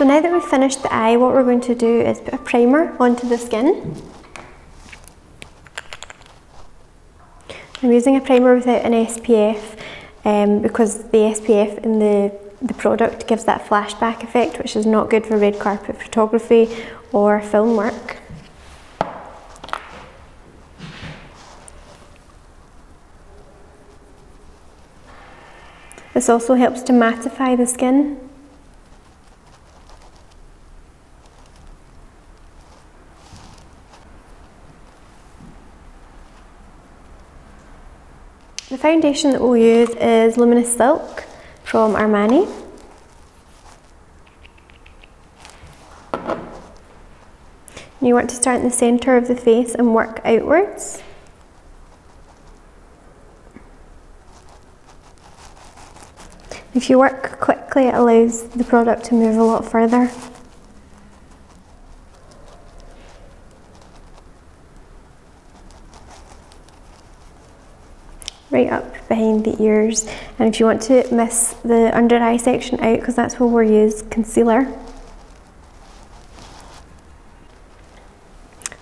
now that we've finished the eye, what we're going to do is put a primer onto the skin. I'm using a primer without an SPF because the SPF in the product gives that flashback effect, which is not good for red carpet photography or film work. This also helps to mattify the skin. The foundation that we'll use is Luminous Silk from Armani. You want to start in the centre of the face and work outwards. If you work quickly, it allows the product to move a lot further. Right up behind the ears, and if you want to miss the under eye section out, because that's where we'll use concealer.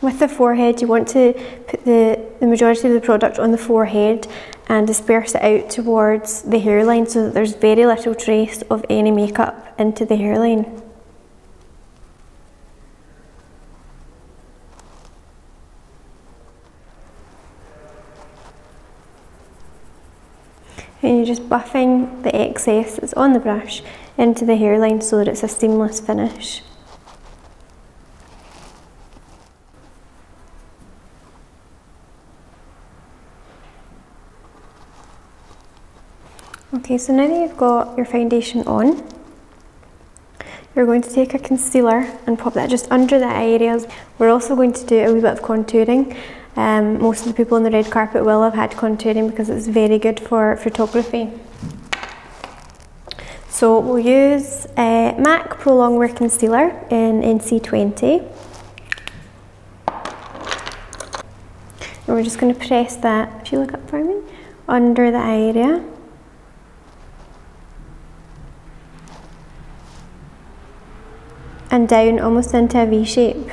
With the forehead, you want to put the majority of the product on the forehead and disperse it out towards the hairline so that there's very little trace of any makeup into the hairline. And you're just buffing the excess that's on the brush into the hairline so that it's a seamless finish. Okay, so now that you've got your foundation on, you're going to take a concealer and pop that just under the eye areas. We're also going to do a wee bit of contouring. Most of the people on the red carpet will have had contouring because it's very good for photography. So we'll use MAC Pro Longwear Concealer in NC20. And we're just going to press that, if you look up for me, under the eye area. And down almost into a V shape.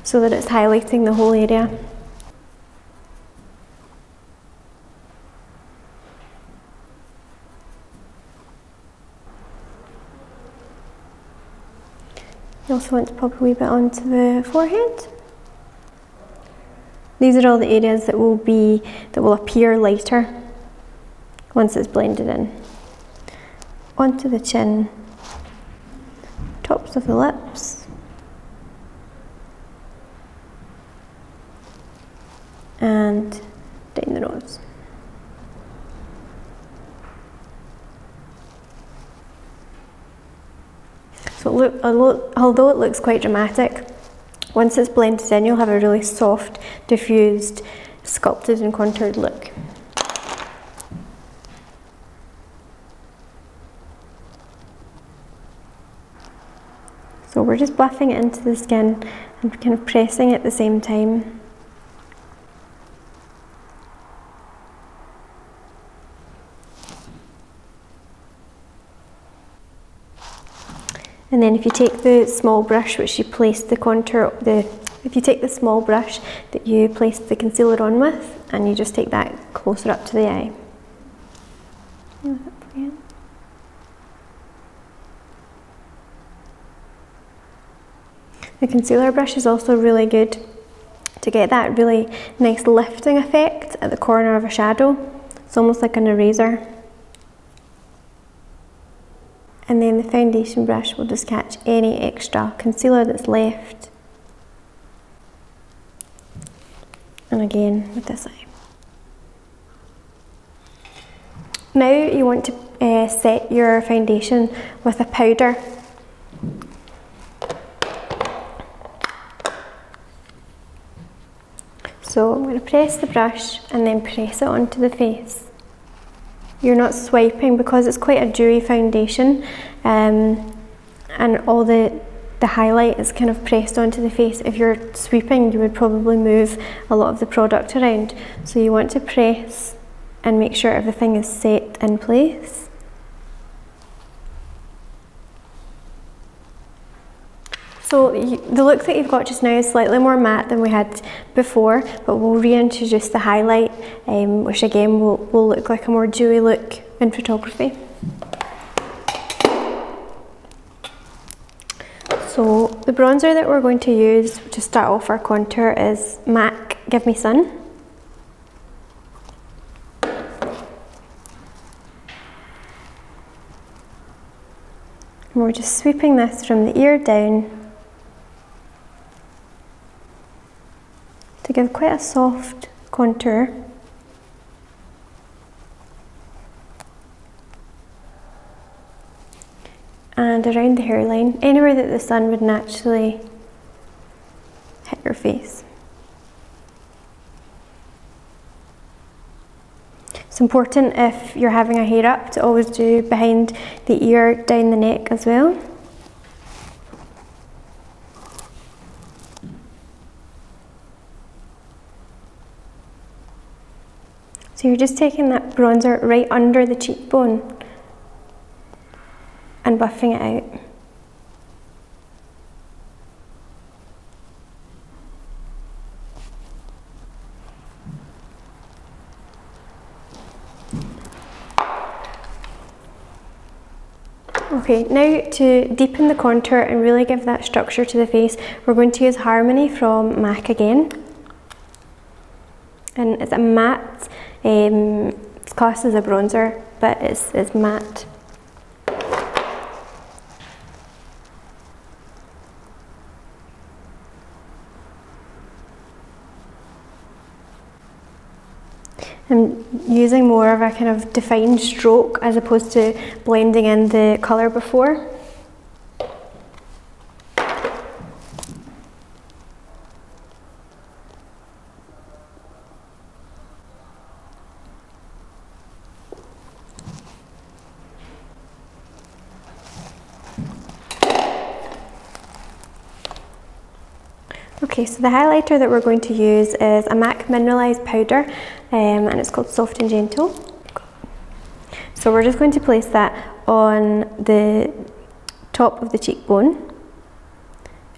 So that it's highlighting the whole area. You also want to pop a wee bit onto the forehead. These are all the areas that will appear lighter once it's blended in. Onto the chin, tops of the lips, and down the nose. So although it looks quite dramatic, once it's blended in, you'll have a really soft, diffused, sculpted and contoured look. So we're just buffing it into the skin and kind of pressing at the same time. And then if you take the small brush which you placed the contour, if you take the small brush that you placed the concealer on with, and you just take that closer up to the eye. The concealer brush is also really good to get that really nice lifting effect at the corner of a shadow. It's almost like an eraser. And then the foundation brush will just catch any extra concealer that's left. And again with this eye. Now you want to set your foundation with a powder. So I'm going to press the brush and then press it onto the face. You're not swiping because it's quite a dewy foundation, and all the highlight is kind of pressed onto the face. If you're sweeping, you would probably move a lot of the product around. So you want to press and make sure everything is set in place. So the look that you've got just now is slightly more matte than we had before, but we'll reintroduce the highlight, which again will look like a more dewy look in photography. So the bronzer that we're going to use to start off our contour is MAC Give Me Sun. And we're just sweeping this from the ear down to give quite a soft contour. And around the hairline, anywhere that the sun would naturally hit your face. It's important if you're having a hair up to always do behind the ear, down the neck as well. So you're just taking that bronzer right under the cheekbone and buffing it out. Okay, now to deepen the contour and really give that structure to the face, we're going to use Harmony from MAC again. And it's a matte, it's classed as a bronzer, but it's matte. I'm using more of a kind of defined stroke as opposed to blending in the colour before. Okay, so the highlighter that we're going to use is a MAC Mineralized Powder, and it's called Soft and Gentle. So we're just going to place that on the top of the cheekbone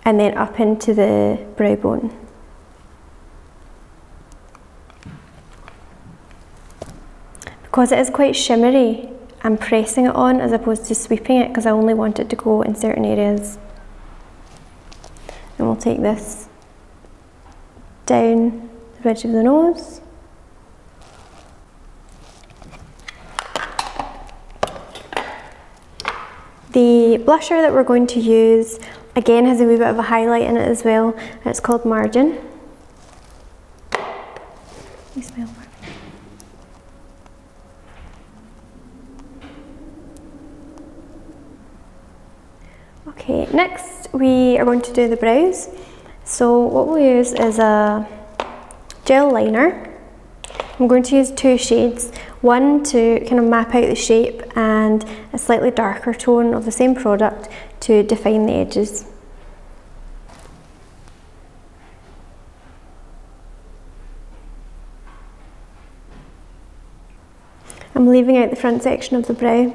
and then up into the brow bone. Because it is quite shimmery, I'm pressing it on as opposed to sweeping it because I only want it to go in certain areas. And we'll take this down the bridge of the nose. The blusher that we're going to use again has a wee bit of a highlight in it as well, and it's called Margin. You smell for me. Okay, next we are going to do the brows. So what we'll use is a gel liner. I'm going to use two shades, one to kind of map out the shape and a slightly darker tone of the same product to define the edges. I'm leaving out the front section of the brow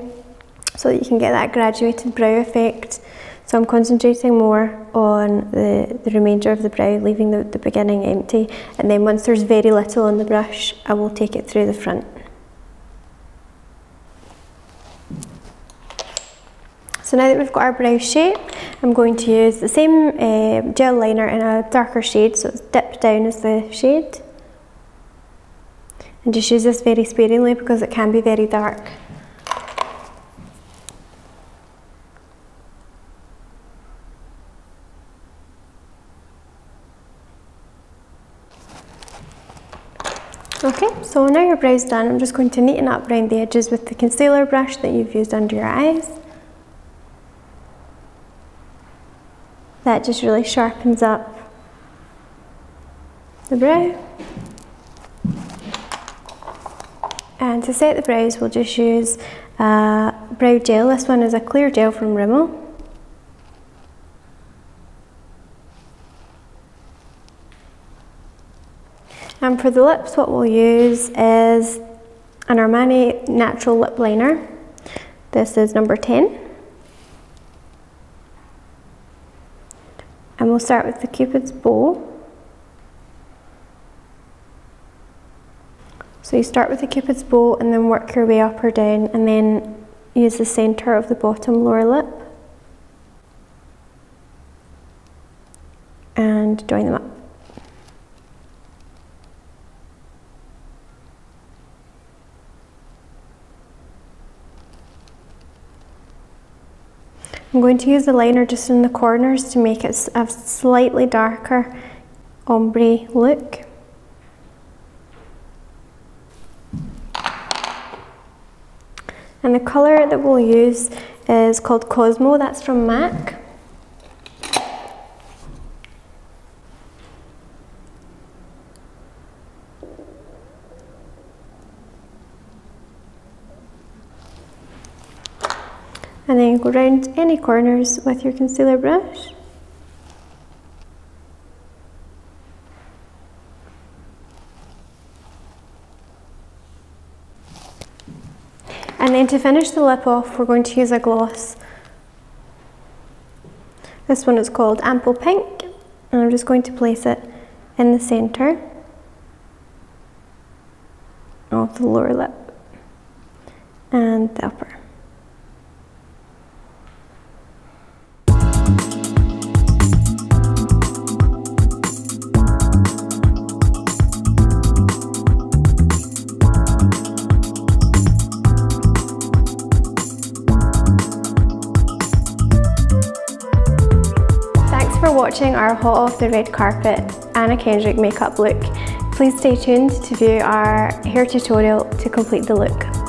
so that you can get that graduated brow effect. So I'm concentrating more on the remainder of the brow, leaving the beginning empty, and then once there's very little on the brush, I will take it through the front. So now that we've got our brow shape, I'm going to use the same gel liner in a darker shade, so it's dipped down as the shade. And just use this very sparingly because it can be very dark. Okay, so now your brow's done, I'm just going to neaten up around the edges with the concealer brush that you've used under your eyes. That just really sharpens up the brow. And to set the brows, we'll just use brow gel. This one is a clear gel from Rimmel. And for the lips, what we'll use is an Armani Natural Lip Liner. This is number 10. And we'll start with the Cupid's bow. So you start with the Cupid's bow and then work your way up or down, and then use the centre of the bottom lower lip and join them up. I'm going to use the liner just in the corners to make it a slightly darker ombre look. And the colour that we'll use is called Cosmo, that's from MAC. And then go round any corners with your concealer brush. And then to finish the lip off, we're going to use a gloss. This one is called Ample Pink, and I'm just going to place it in the centre of the lower lip and the upper. For watching our hot off the red carpet Anna Kendrick makeup look. Please stay tuned to view our hair tutorial to complete the look.